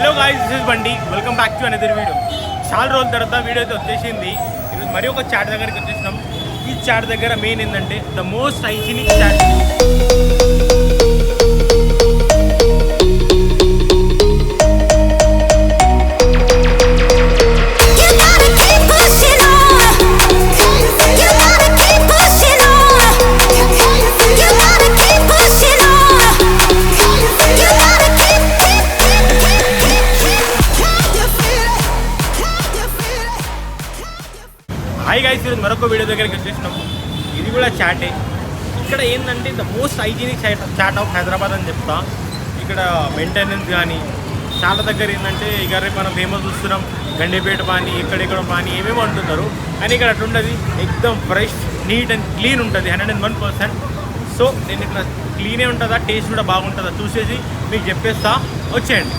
Hello guys, this is బండి. Welcome back to another video. చాలా రోజుల తర్వాత వీడియో అయితే వచ్చేసింది. ఈరోజు మరి ఒక చాట్ దగ్గరికి వచ్చేసినాం. ఈ చాట్ దగ్గర మెయిన్ ఏంటంటే the most hygienic chaat. Hi guys, ఈరోజు మరొక వీడియో దగ్గరికి వచ్చేసినాం. ఇది కూడా చాటే. ఇక్కడ ఏంటంటే the most hygienic chaat of Hyderabad అని చెప్తా. ఇక్కడ మెయింటెనెన్స్ కానీ చాలా దగ్గర ఏంటంటే ఇక రేపు మనం ఫేమస్ చూస్తున్నాం గండిపేట పానీ, ఇక్కడెక్కడ పానీ ఏమేమో అంటున్నారు. కానీ ఇక్కడ అట్లుంటుంది, ఎక్దమ్ ఫ్రెష్, నీట్ అండ్ క్లీన్ ఉంటుంది 101%. సో నేను ఇక్కడ క్లీనే ఉంటుందా, టేస్ట్ కూడా బాగుంటుందా చూసేసి మీకు చెప్పేస్తా, వచ్చేయండి.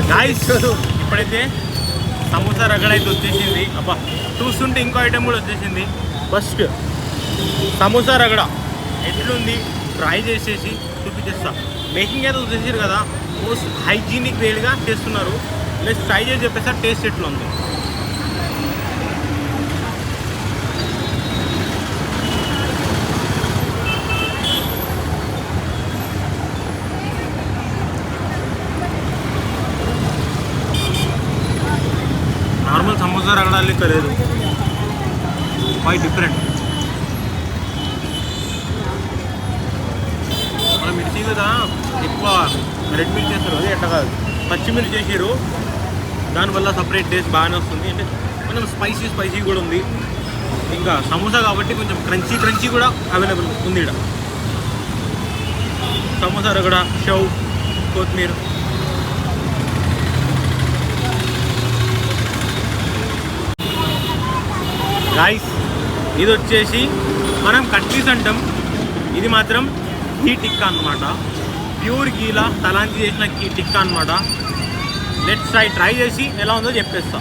గాయ్స్, ఇప్పుడైతే సమోసా రగడ అయితే వచ్చేసింది. అబ్బా, చూస్తుంటే ఇంకో ఐటెం కూడా వచ్చేసింది. ఫస్ట్ సమోసా రగడ ఎట్లుంది ట్రై చేసేసి చూపించేస్తా. మేకింగ్ అయితే వచ్చేసారు కదా, మోస్ట్ హైజీనిక్ వేలుగా చేస్తున్నారు. ప్లస్ ట్రై చేసి చెప్పేస్తా టేస్ట్ ఎట్లా ఉంది. నార్మల్ సమోసా రగడాలు ఇక్కడ లేదు, క్వైట్ డిఫరెంట్. మన మిర్చి కదా ఎక్కువ రెడ్ మిర్చి చేస్తారు, అదే ఎట్లా కాదు, పచ్చిమిర్చి చేసారు. దానివల్ల సపరేట్ టేస్ట్ బాగానే వస్తుంది. అంటే కొంచెం స్పైసీ కూడా ఉంది. ఇంకా సమోసా కాబట్టి కొంచెం క్రంచీ కూడా అవైలబుల్ ఉంది ఇక్కడ. సమోసా రగడ, షౌ, కొత్తిమీర. రైస్ ఇది వచ్చేసి మనం కట్లీస్ అంటాం, ఇది మాత్రం ఘీ టిక్కా అనమాట. ప్యూర్ గీలా తలాంచి చేసిన ఘీ టిక్కా అనమాట. లెట్స్ ట్రై చేసి ఎలా ఉందో చెప్పేస్తా.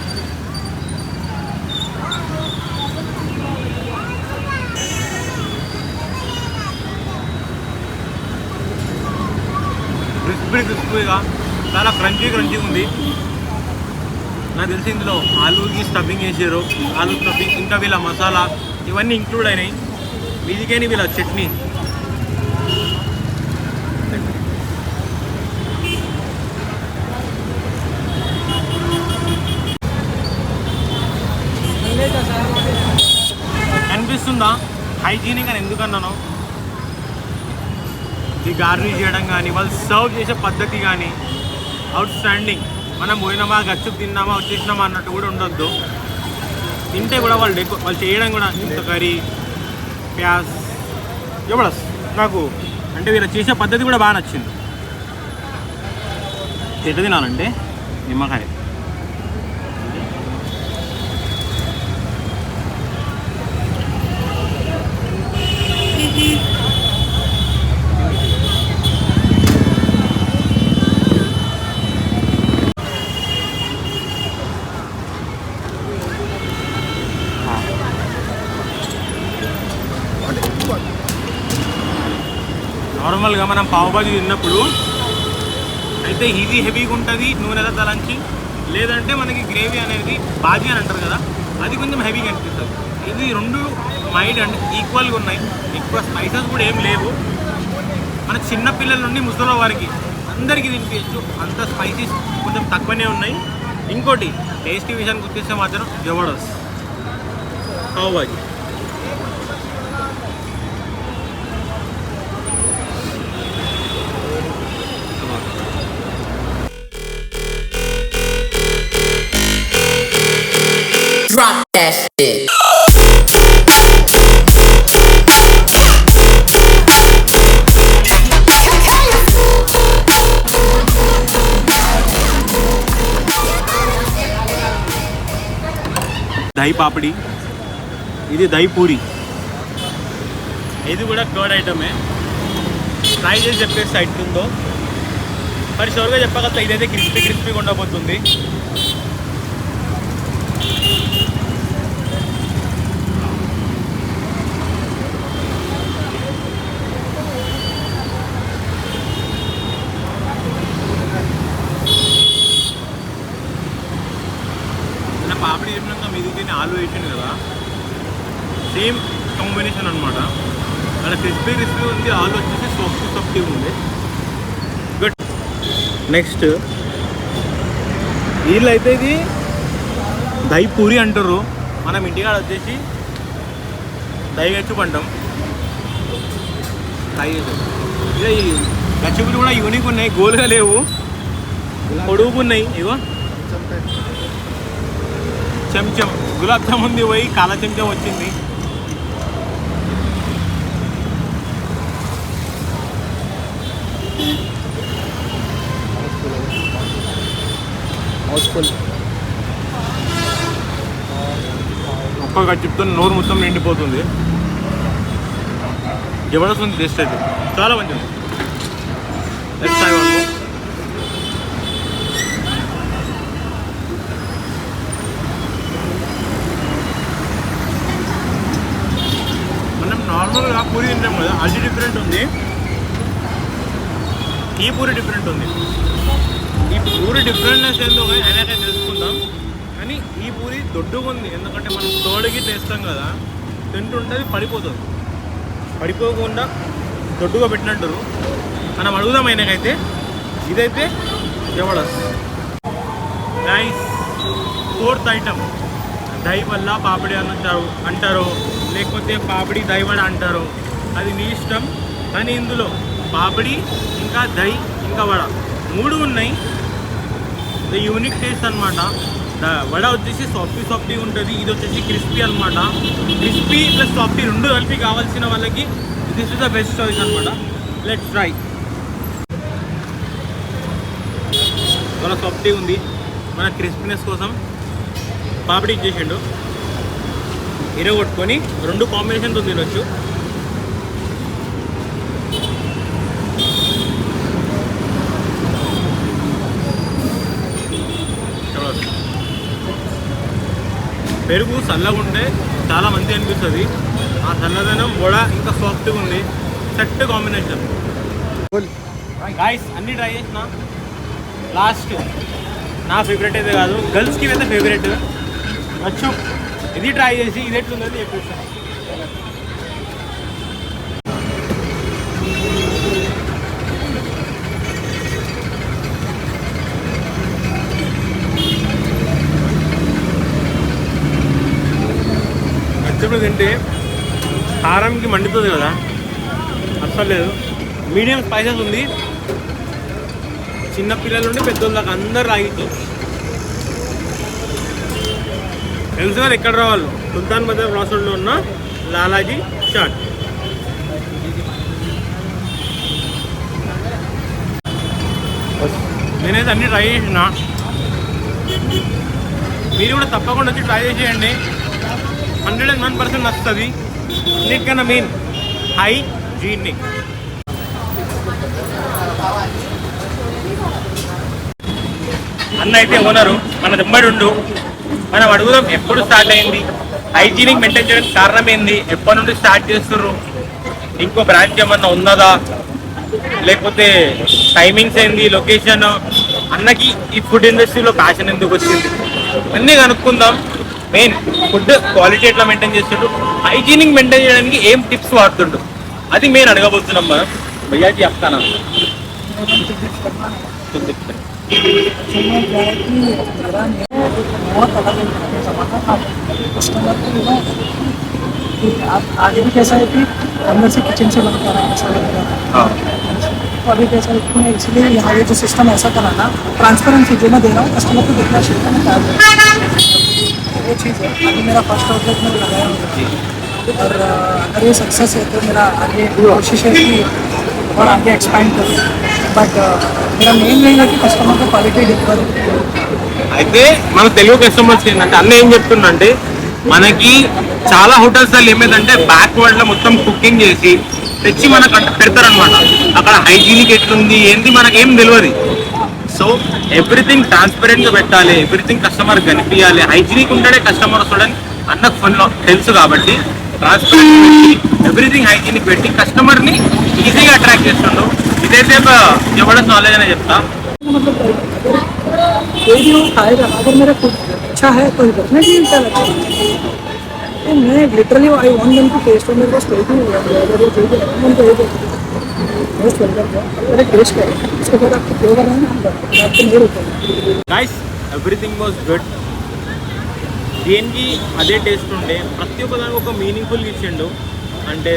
క్రిస్పీగా చాలా క్రంచీగా ఉంది. నాకు తెలిసి ఇందులో ఆలూకి స్టఫింగ్ వేసారు, ఆలూ స్టఫింగ్, ఇంకా వీళ్ళ మసాలా ఇవన్నీ ఇంక్లూడ్ అయినాయి. మీదికేని వీళ్ళ చట్నీ. కనిపిస్తుందా హైజీనిక్ అని ఎందుకన్నాను? ఈ గార్నిష్ చేయడం కానీ, వాళ్ళు సర్వ్ చేసే పద్ధతి కానీ అవుట్ స్టాండింగ్. మనం పోయినామా, గచ్చుకు తిన్నామా, వచ్చేసినామా అన్నట్టు కూడా ఉండొద్దు. తింటే కూడా వాళ్ళు చేయడం కూడా ఇంత కర్రీ, ప్యాజ్ జబర్దస్త్. నాకు అంటే వీళ్ళు చేసే పద్ధతి కూడా బాగా నచ్చింది. ఎట్లా తినాలంటే నిమ్మకాయ, నార్మల్గా మనం పావుబాజీ తిన్నప్పుడు అయితే ఇది హెవీగా ఉంటుంది, నూనెలో తలంచి. లేదంటే మనకి గ్రేవీ అనేది బాజీ అని అంటారు కదా, అది కొంచెం హెవీగా అనిపిస్తుంది. ఇది రెండు మైల్డ్ అండ్ ఈక్వల్గా ఉన్నాయి. ఎక్కువ స్పైసెస్ కూడా ఏం లేవు. మన చిన్నపిల్లల నుండి ముసలి వారికి అందరికీ తినిపించచ్చు, అంత స్పైసెస్ కొంచెం తక్కువనే ఉన్నాయి. ఇంకోటి టేస్టీ విషయానికి వచ్చేస్తే మాత్రం Jabardasth pav bhaji. Drop that shit. Dahi papdi, ఇది దహి పూరి, ఇది కూడా కర్డ్ ఐటమే. ట్రై చేసి చెప్పేస్తే ఎట్లుందో. మరి షూర్గా చెప్పగలుగుతా ఇదైతే క్రిస్పీగా ఉండబోతుంది. పాపడి చెప్పినాక మీది తిని ఆలు వేసింది కదా, సేమ్ కాంబినేషన్ అనమాట. అలా క్రిస్పీ ఉంది, ఆలు వచ్చేసి సాఫ్టీ ఉంది. గుడ్. నెక్స్ట్ వీళ్ళు అయితే ఇది దహి పూరి అంటారు, మనం ఇంటికాడ వచ్చేసి దహి గచ్చుపు అంటాం. ట్రై చేద్దాం. ఇక ఈ గచ్చుపులు కూడా యూనిక్ ఉన్నాయి, గోలుగా లేవు, పొడుగు ఉన్నాయి. ఇగో చెంచం గులాబ్ జామ్ ఉంది, పోయి కాల చెంచం వచ్చింది. ఒక్క చెప్తున్న నోరు మొత్తం నిండిపోతుంది. జబర్దస్త్ టేస్ట్ అయితే చాలా మంచిది. నెక్స్ట్ టైం మనం నార్మల్గా పూరి తింటాం కదా, అది డిఫరెంట్ ఉంది, ఈ పూరి డిఫరెంట్ ఉంది. ఈ పూరి డిఫరెంట్నెస్ ఏందో ఆయనకైనా తెలుసుకుందాం. కానీ ఈ పూరి దొడ్డుగా ఉంది, ఎందుకంటే మనం తోడికి తెస్తాం కదా, తింటుంటుంది పడిపోతుంది. పడిపోకుండా దొడ్డుగా పెట్టినట్టు మనం అడుగుదాం ఆయనకైతే. ఇదైతే Jabardasth. Nice. Fourth item dahi వల్ల పాపిడి అని అంటారు, లేకపోతే పాపిడి దహి వడ అంటారు, అది మీ ఇష్టం. కానీ ఇందులో పాపిడి ఇంకా దహి ఇంకా వడ 3 ఉన్నాయి. ఇది యూనిక్ టేస్ట్ అనమాట. వడ వచ్చేసి సాఫ్టీ ఉంటుంది, ఇది వచ్చేసి క్రిస్పీ అనమాట. క్రిస్పీ ప్లస్ సాఫ్టీ 2 కలిపి కావాల్సిన వాళ్ళకి this is the best choice అనమాట. Let's try. చాలా సాఫ్టీ ఉంది. మన క్రిస్పీనెస్ కోసం పాపిడి ఇచ్చేసిండు, ఇరగొట్టుకొని 2 కాంబినేషన్తో తినొచ్చు. పెరుగు చల్లగా ఉంటే చాలా మంచి అనిపిస్తుంది. ఆ చల్లదనం వడ ఇంకా సాఫ్ట్గా ఉంది, సెట్ కాంబినేషన్. గాయ్స్ అన్నీ ట్రై చేసిన, లాస్ట్ నా ఫేవరెట్ అయితే కాదు, గర్ల్స్కి అయితే ఫేవరెట్ వచ్చు. ఇది ట్రై చేసి ఇది ఎట్లుందని చెప్పేస్తాను. గచ్చుపులు తింటే కారంకి మండుతుంది కదా, అస్సలు లేదు. మీడియం స్పైసెస్ ఉంది, చిన్నపిల్లల నుండి పెద్దోళ్ళకి అందరు రాగిచ్చు. తెలుసు కదా ఎక్కడ రావాలి, సుల్తాన్ బజార్ క్రాస్ రోడ్లో ఉన్న లాలాజీ చాట్. నేనైతే అన్నీ ట్రై చేసిన, మీరు కూడా తప్పకుండా వచ్చి ట్రై చేసేయండి. 101% నచ్చుతుంది. నీకన్నా మెయిన్ హైజీనిక్. అన్న అయితే ఓనరు మన దెబ్బడి ఉండు, మనం అడుగుదాం ఎప్పుడు స్టార్ట్ అయింది, హైజీనిక్ మెయింటైన్ చేయడానికి కారణం ఏంది, ఎప్పటి నుండి స్టార్ట్ చేస్తుర్రు, ఇంకో బ్రాంచ్ ఏమన్నా ఉన్నదా, లేకపోతే టైమింగ్స్ ఏంది, లొకేషన్, అన్నకి ఈ ఫుడ్ ఇండస్ట్రీలో ప్యాషన్ ఎందుకు వచ్చింది అన్నీ కనుక్కుందాం. మెయిన్ ఫుడ్ క్వాలిటీ ఎట్లా మెయింటైన్ చేస్తుండ్రు, హైజీనిక్ మెయింటైన్ చేయడానికి ఏం టిప్స్ వాడుతుండ్రు, అది మెయిన్ అడగబోతున్నాం మనం. భయ్యాజీ చెప్తానా आगे भी कैसा है कि अंदर से किचन से बनता है ऐसा लगता है। तो अभी कैसा है कि मैं इसलिए यहाँ ये जो सिस्टम ऐसा कराना ट्रांसपेरेंसी जो मैं दे रहा हूँ कस्टमर को देखना चाहिए मैं क्या दे रहा हूँ, वो चीज़ है। अभी मेरा फर्स्ट आउटलेट में लगाया हुआ और अगर ये सक्सेस है तो मेरा आगे कोशिश है कि और आगे एक्सपांड करूँ, बट मेरा मेन यही है कि कस्टमर को क्वालिटी डिलीवर। అయితే మన తెలుగు కస్టమర్స్కి ఏంటంటే అన్న ఏం చెప్తుందంటే, మనకి చాలా హోటల్స్లో ఏమైందంటే బ్యాక్వర్డ్లో మొత్తం కుకింగ్ చేసి తెచ్చి మనకు పెడతారనమాట. అక్కడ హైజీనిక్ ఎట్లుంది ఏంటి మనకేం తెలియదు. సో ఎవ్రీథింగ్ ట్రాన్స్పరెంట్గా పెట్టాలి, ఎవ్రీథింగ్ కస్టమర్ కనిపించాలి, హైజీనిక్ ఉంటేనే కస్టమర్ వస్తాడని అన్నకు ఫుల్ తెలుసు కాబట్టి ట్రాన్స్పరెంట్ పెట్టి ఎవ్రీథింగ్ హైజీనిక్ పెట్టి కస్టమర్ని ఈజీగా అట్రాక్ట్ చేస్తుండు. ఇదైతే జబర్దస్త్ నాలెడ్జ్ అనే చెప్తా. मतलब कोई भी वो खाएगा अगर मेरा फूड अच्छा है तो डेफिनेटली क्या लगता है तो मैं literally I want them to test और मेरे पास कोई भी नहीं है अगर ये जो है उनको ये मोस्ट वेलकम है अगर टेस्ट करें उसके बाद आपको फ्लेवर है ना आपको नहीं रुकेगा. Guys everything was good. దేనికి అదే టేస్ట్ ఉండే, ప్రతి ఒక్క దానికి ఒక మీనింగ్ఫుల్ ఇచ్చిండు. అంటే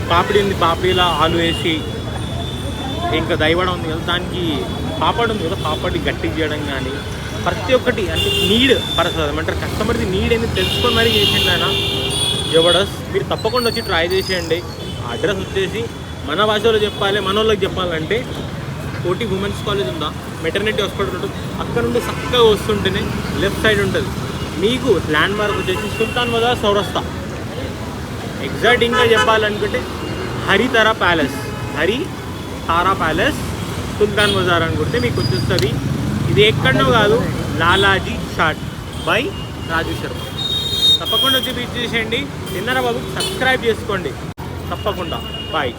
పాపిడి ఉంది, పాపిడిలా ఆలు వేసి, ఇంకా దైవడం ఉంది కదా దానికి పాపడ్ ఉంది కదా పాపడి గట్టి చేయడం కానీ ప్రతి ఒక్కటి అంటే నీడ్ పరసదు ఏమంటారు కస్టమర్ది నీడ్ ఏంది తెలుసుకొని మరీ చేసిండు ఆయన జబర్దస్త్. మీరు తప్పకుండా వచ్చి ట్రై చేసేయండి. ఆ అడ్రస్ వచ్చేసి మన భాషలో చెప్పాలి, మన వాళ్ళకి చెప్పాలంటే కోటి ఉమెన్స్ కాలేజ్ ఉందా, మెటర్నిటీ హాస్పిటల్ ఉంటుంది, అక్కడ నుండి చక్కగా వస్తుంటేనే లెఫ్ట్ సైడ్ ఉంటుంది. మీకు ల్యాండ్ మార్క్ వచ్చేసి సుల్తాన్ బజార్ చౌరస్తా. ఎగ్జాక్ట్ ఇంకా చెప్పాలనుకుంటే హరితారా ప్యాలెస్ సుల్తాన్ బజార్ అనుకుంటే మీకు వచ్చేస్తుంది. ఇది ఎక్కడో కాదు, లాలాజీ చాట్ బై రాజు శర్మ. తప్పకుండా వచ్చి విజిట్ చేసేయండి. తిన్నారా బాబు, సబ్స్క్రైబ్ చేసుకోండి తప్పకుండా. బాయ్.